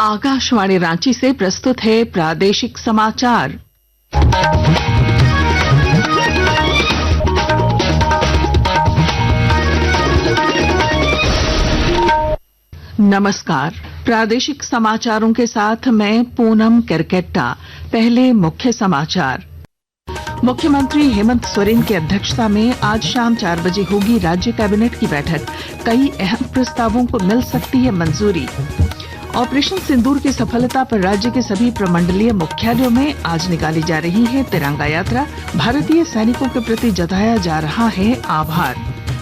आकाशवाणी रांची से प्रस्तुत है प्रादेशिक समाचार। नमस्कार, प्रादेशिक समाचारों के साथ मैं पूनम केरकेट्टा। पहले मुख्य समाचार। मुख्यमंत्री हेमंत सोरेन की अध्यक्षता में आज शाम 4 बजे होगी राज्य कैबिनेट की बैठक। कई अहम प्रस्तावों को मिल सकती है मंजूरी। ऑपरेशन सिंदूर की सफलता पर राज्य के सभी प्रमंडलीय मुख्यालयों में आज निकाली जा रही है तिरंगा यात्रा। भारतीय सैनिकों के प्रति जताया जा रहा है आभार।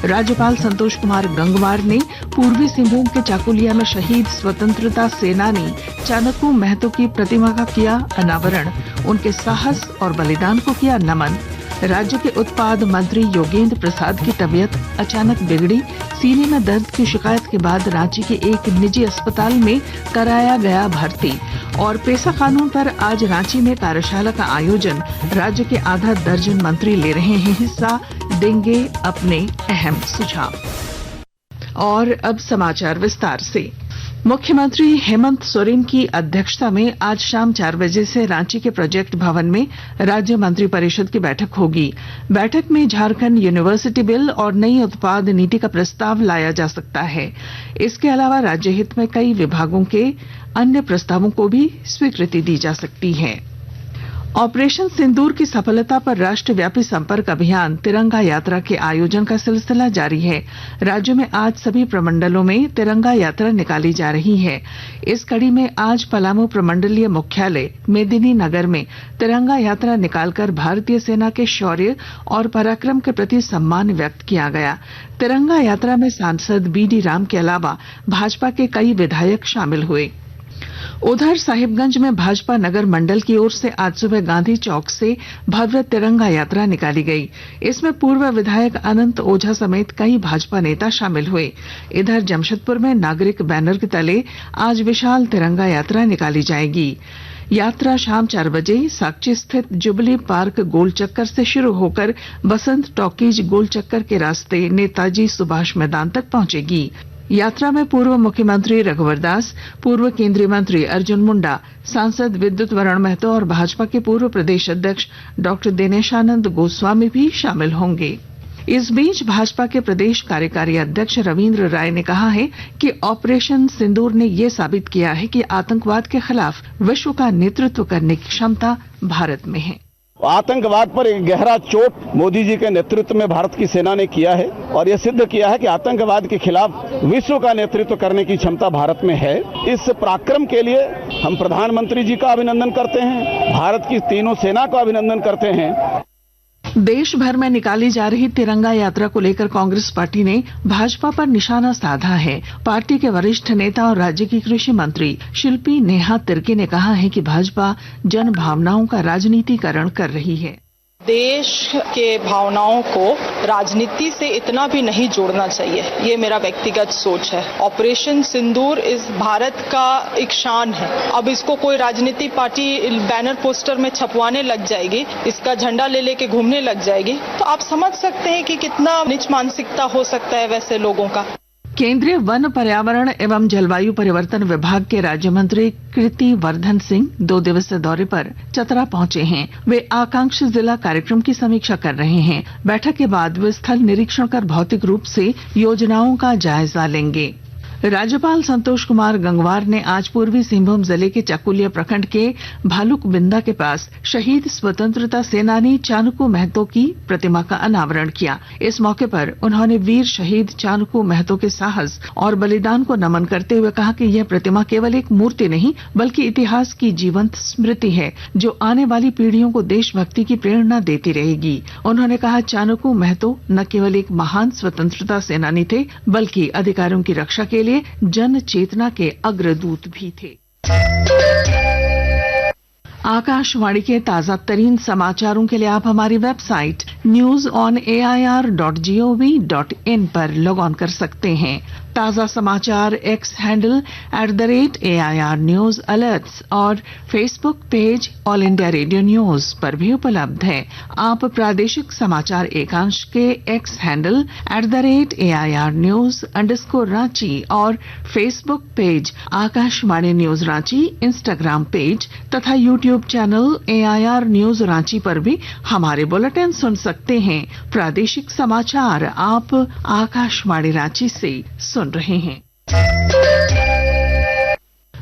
राज्यपाल संतोष कुमार गंगवार ने पूर्वी सिंहभूम के चाकुलिया में शहीद स्वतंत्रता सेनानी चाणकू महतो की प्रतिमा का किया अनावरण। उनके साहस और बलिदान को किया नमन। राज्य के उत्पाद मंत्री योगेंद्र प्रसाद की तबीयत अचानक बिगड़ी। सीने में दर्द की शिकायत के बाद रांची के एक निजी अस्पताल में कराया गया भर्ती। और पेशा कानून पर आज रांची में कार्यशाला का आयोजन। राज्य के आधा दर्जन मंत्री ले रहे हैं हिस्सा, देंगे अपने अहम सुझाव। और अब समाचार विस्तार से। मुख्यमंत्री हेमंत सोरेन की अध्यक्षता में आज शाम 4 बजे से रांची के प्रोजेक्ट भवन में राज्य मंत्रिपरिषद की बैठक होगी। बैठक में झारखंड यूनिवर्सिटी बिल और नई उत्पाद नीति का प्रस्ताव लाया जा सकता है। इसके अलावा राज्य हित में कई विभागों के अन्य प्रस्तावों को भी स्वीकृति दी जा सकती है। ऑपरेशन सिंदूर की सफलता पर राष्ट्रव्यापी संपर्क अभियान तिरंगा यात्रा के आयोजन का सिलसिला जारी है। राज्य में आज सभी प्रमंडलों में तिरंगा यात्रा निकाली जा रही है। इस कड़ी में आज पलामू प्रमंडलीय मुख्यालय मेदिनीनगर में तिरंगा यात्रा निकालकर भारतीय सेना के शौर्य और पराक्रम के प्रति सम्मान व्यक्त किया गया। तिरंगा यात्रा में सांसद बीडी राम के अलावा भाजपा के कई विधायक शामिल हुए। उधर साहिबगंज में भाजपा नगर मंडल की ओर से आज सुबह गांधी चौक से भव्य तिरंगा यात्रा निकाली गई। इसमें पूर्व विधायक अनंत ओझा समेत कई भाजपा नेता शामिल हुए। इधर जमशेदपुर में नागरिक बैनर के तले आज विशाल तिरंगा यात्रा निकाली जाएगी। यात्रा शाम 4 बजे साकची स्थित जुबली पार्क गोल चक्कर से शुरू होकर बसंत टॉकीज गोल चक्कर के रास्ते नेताजी सुभाष मैदान तक पहुंचेगी। यात्रा में पूर्व मुख्यमंत्री रघुवर दास, पूर्व केंद्रीय मंत्री अर्जुन मुंडा, सांसद विद्युत वरण महतो और भाजपा के पूर्व प्रदेश अध्यक्ष डॉक्टर दिनेशानंद गोस्वामी भी शामिल होंगे। इस बीच भाजपा के प्रदेश कार्यकारी अध्यक्ष रविंद्र राय ने कहा है कि ऑपरेशन सिंदूर ने यह साबित किया है कि आतंकवाद के खिलाफ विश्व का नेतृत्व करने की क्षमता भारत में है। आतंकवाद पर एक गहरा चोट मोदी जी के नेतृत्व में भारत की सेना ने किया है और यह सिद्ध किया है कि आतंकवाद के खिलाफ विश्व का नेतृत्व करने की क्षमता भारत में है। इस पराक्रम के लिए हम प्रधानमंत्री जी का अभिनंदन करते हैं, भारत की तीनों सेना का अभिनंदन करते हैं। देश भर में निकाली जा रही तिरंगा यात्रा को लेकर कांग्रेस पार्टी ने भाजपा पर निशाना साधा है। पार्टी के वरिष्ठ नेता और राज्य की कृषि मंत्री शिल्पी नेहा तिर्की ने कहा है कि भाजपा जन भावनाओं का राजनीतिकरण कर रही है। देश के भावनाओं को राजनीति से इतना भी नहीं जोड़ना चाहिए, ये मेरा व्यक्तिगत सोच है। ऑपरेशन सिंदूर इस भारत का एक शान है। अब इसको कोई राजनीति पार्टी बैनर पोस्टर में छपवाने लग जाएगी, इसका झंडा ले लेके घूमने लग जाएगी, तो आप समझ सकते हैं कि कितना नीच मानसिकता हो सकता है वैसे लोगों का। केंद्रीय वन पर्यावरण एवं जलवायु परिवर्तन विभाग के राज्य मंत्री कृति वर्धन सिंह 2 दिवसीय दौरे पर चतरा पहुंचे हैं। वे आकांक्षी जिला कार्यक्रम की समीक्षा कर रहे हैं। बैठक के बाद वे स्थल निरीक्षण कर भौतिक रूप से योजनाओं का जायजा लेंगे। राज्यपाल संतोष कुमार गंगवार ने आज पूर्वी सिंहभूम जिले के चाकुलिया प्रखंड के भालुक बिंदा के पास शहीद स्वतंत्रता सेनानी चाणकू महतो की प्रतिमा का अनावरण किया। इस मौके पर उन्होंने वीर शहीद चाणकू महतो के साहस और बलिदान को नमन करते हुए कहा कि यह प्रतिमा केवल एक मूर्ति नहीं बल्कि इतिहास की जीवंत स्मृति है जो आने वाली पीढ़ियों को देशभक्ति की प्रेरणा देती रहेगी। उन्होंने कहा चाणकू महतो न केवल एक महान स्वतंत्रता सेनानी थे बल्कि अधिकारों की रक्षा के लिए जन चेतना के अग्रदूत भी थे। आकाशवाणी के ताजा तरीन समाचारों के लिए आप हमारी वेबसाइट newsonair.gov.in पर लॉग ऑन कर सकते हैं। ताजा समाचार X handle @AIR news alerts और Facebook page All India Radio news पर भी उपलब्ध है। आप प्रादेशिक समाचार एकांश के एक्स हैंडल @AIR न्यूज _ और Facebook page Akashvani news Ranchi, Instagram page तथा YouTube channel AIR news Ranchi पर भी हमारे बुलेटिन सुन सकते हैं। प्रादेशिक समाचार आप आकाशवाणी रांची से सुन रहे हैं।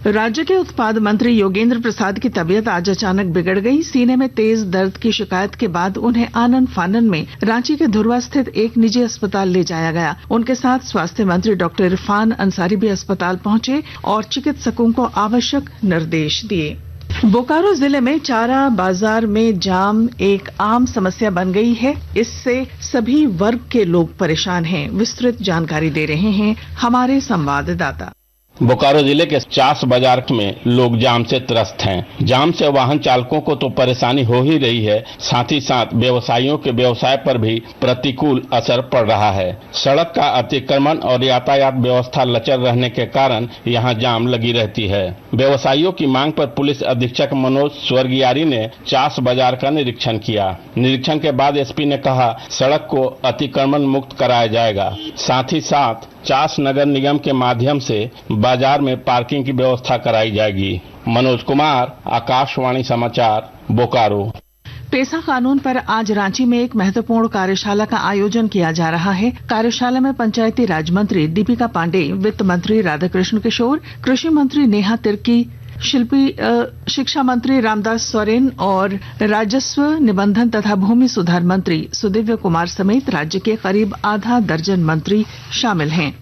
राज्य के उत्पाद मंत्री योगेंद्र प्रसाद की तबीयत आज अचानक बिगड़ गई। सीने में तेज दर्द की शिकायत के बाद उन्हें आनन फानन में रांची के धुर्वा स्थित एक निजी अस्पताल ले जाया गया। उनके साथ स्वास्थ्य मंत्री डॉक्टर इरफान अंसारी भी अस्पताल पहुंचे और चिकित्सकों को आवश्यक निर्देश दिए। बोकारो जिले में चारा बाजार में जाम एक आम समस्या बन गई है। इससे सभी वर्ग के लोग परेशान हैं। विस्तृत जानकारी दे रहे हैं हमारे संवाददाता। बोकारो जिले के चास बाजार में लोग जाम से त्रस्त हैं। जाम से वाहन चालकों को तो परेशानी हो ही रही है, साथ ही साथ व्यवसायियों के व्यवसाय पर भी प्रतिकूल असर पड़ रहा है। सड़क का अतिक्रमण और यातायात व्यवस्था लचर रहने के कारण यहां जाम लगी रहती है। व्यवसायियों की मांग पर पुलिस अधीक्षक मनोज स्वर्गियारी ने चास बाजार का निरीक्षण किया। निरीक्षण के बाद एसपी ने कहा सड़क को अतिक्रमण मुक्त कराया जाएगा। साथ ही साथ चास नगर निगम के माध्यम से बाजार में पार्किंग की व्यवस्था कराई जाएगी। मनोज कुमार, आकाशवाणी समाचार, बोकारो। पेसा कानून पर आज रांची में एक महत्वपूर्ण कार्यशाला का आयोजन किया जा रहा है। कार्यशाला में पंचायती राज मंत्री दीपिका पांडेय, वित्त मंत्री राधाकृष्ण किशोर, कृषि मंत्री नेहा तिर्की, शिक्षा मंत्री रामदास सोरेन और राजस्व निबंधन तथा भूमि सुधार मंत्री सुदिव्य कुमार समेत राज्य के करीब आधा दर्जन मंत्री शामिल हैं।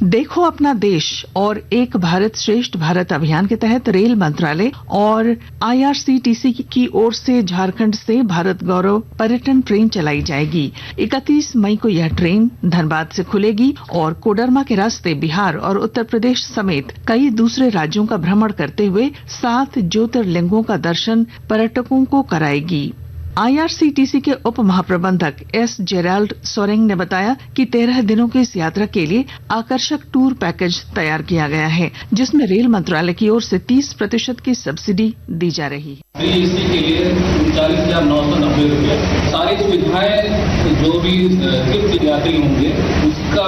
देखो अपना देश और एक भारत श्रेष्ठ भारत अभियान के तहत रेल मंत्रालय और IRCTC की ओर से झारखंड से भारत गौरव पर्यटन ट्रेन चलाई जाएगी। 31 मई को यह ट्रेन धनबाद से खुलेगी और कोडरमा के रास्ते बिहार और उत्तर प्रदेश समेत कई दूसरे राज्यों का भ्रमण करते हुए 7 ज्योतिर्लिंगों का दर्शन पर्यटकों को कराएगी। IRCTC के उप महाप्रबंधक S जेराल्ड सोरेंग ने बताया कि 13 दिनों की इस यात्रा के लिए आकर्षक टूर पैकेज तैयार किया गया है, जिसमें रेल मंत्रालय की ओर से 30% की सब्सिडी दी जा रही है। इसी के लिए 39,990 रुपया। सारी सुविधाएं जो भी तीर्थ यात्री होंगे उसका,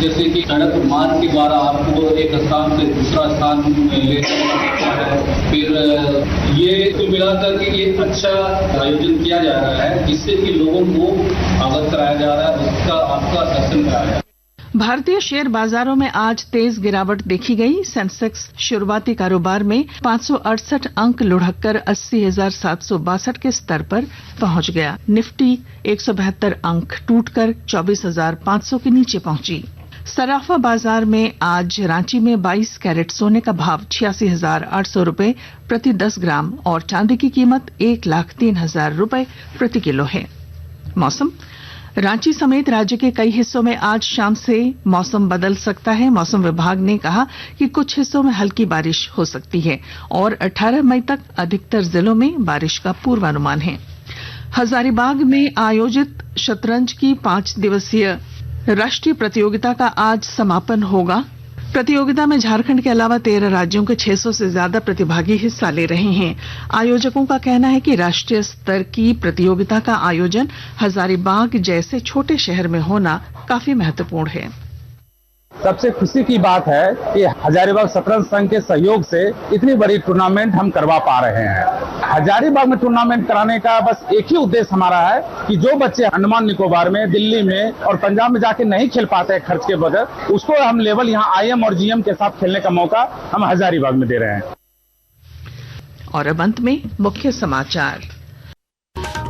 जैसे कि सड़क मार्ग के द्वारा आपको एक स्थान से दूसरा स्थान ले सकता है। फिर ये कुल मिलाकर के ये अच्छा आयोजन किया जा रहा है, जिससे कि लोगों को अवगत कराया जा रहा है, उसका आपका दर्शन कराया जा रहा है। भारतीय शेयर बाजारों में आज तेज गिरावट देखी गई। सेंसेक्स शुरुआती कारोबार में 568 अंक लुढ़ककर 80,762 के स्तर पर पहुंच गया। निफ्टी 172 अंक टूटकर 24,500 के नीचे पहुंची। सराफा बाजार में आज रांची में 22 कैरेट सोने का भाव 86,800 रुपए प्रति 10 ग्राम और चांदी की कीमत 1,03,000 रुपए प्रति किलो है। मौसम। रांची समेत राज्य के कई हिस्सों में आज शाम से मौसम बदल सकता है। मौसम विभाग ने कहा कि कुछ हिस्सों में हल्की बारिश हो सकती है और 18 मई तक अधिकतर जिलों में बारिश का पूर्वानुमान है। हजारीबाग में आयोजित शतरंज की 5 दिवसीय राष्ट्रीय प्रतियोगिता का आज समापन होगा। प्रतियोगिता में झारखंड के अलावा 13 राज्यों के 600 से ज्यादा प्रतिभागी हिस्सा ले रहे हैं। आयोजकों का कहना है कि राष्ट्रीय स्तर की प्रतियोगिता का आयोजन हजारीबाग जैसे छोटे शहर में होना काफी महत्वपूर्ण है। सबसे खुशी की बात है कि हजारीबाग शतरंज संघ के सहयोग से इतनी बड़ी टूर्नामेंट हम करवा पा रहे हैं। हजारीबाग में टूर्नामेंट कराने का बस एक ही उद्देश्य हमारा है कि जो बच्चे अंडमान निकोबार में, दिल्ली में और पंजाब में जाके नहीं खेल पाते हैं खर्च के बगैर, उसको हम लेवल यहाँ IM और GM के साथ खेलने का मौका हम हजारीबाग में दे रहे हैं। और अब अंत में मुख्य समाचार।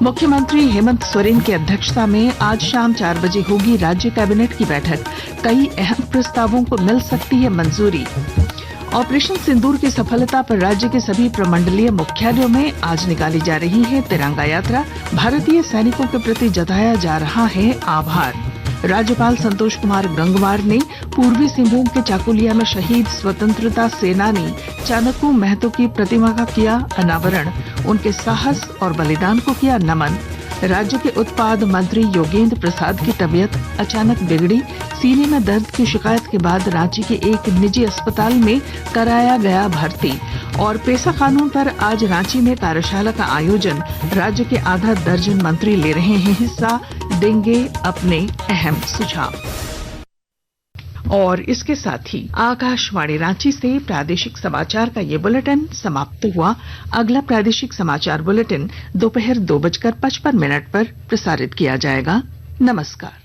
मुख्यमंत्री हेमंत सोरेन की अध्यक्षता में आज शाम 4 बजे होगी राज्य कैबिनेट की बैठक। कई अहम प्रस्तावों को मिल सकती है मंजूरी। ऑपरेशन सिंदूर की सफलता पर राज्य के सभी प्रमंडलीय मुख्यालयों में आज निकाली जा रही है तिरंगा यात्रा। भारतीय सैनिकों के प्रति जताया जा रहा है आभार। राज्यपाल संतोष कुमार गंगवार ने पूर्वी सिंहभूम के चाकुलिया में शहीद स्वतंत्रता सेनानी चाणक्य महतो की प्रतिमा का किया अनावरण। उनके साहस और बलिदान को किया नमन। राज्य के उत्पाद मंत्री योगेंद्र प्रसाद की तबीयत अचानक बिगड़ी। सीने में दर्द की शिकायत के बाद रांची के एक निजी अस्पताल में कराया गया भर्ती। और पेशा कानून पर आज रांची में कार्यशाला का आयोजन, राज्य के आधा दर्जन मंत्री ले रहे हैं हिस्सा, देंगे अपने अहम सुझाव। और इसके साथ ही आकाशवाणी रांची से प्रादेशिक समाचार का ये बुलेटिन समाप्त हुआ। अगला प्रादेशिक समाचार बुलेटिन दोपहर 2:55 पर प्रसारित किया जाएगा। नमस्कार।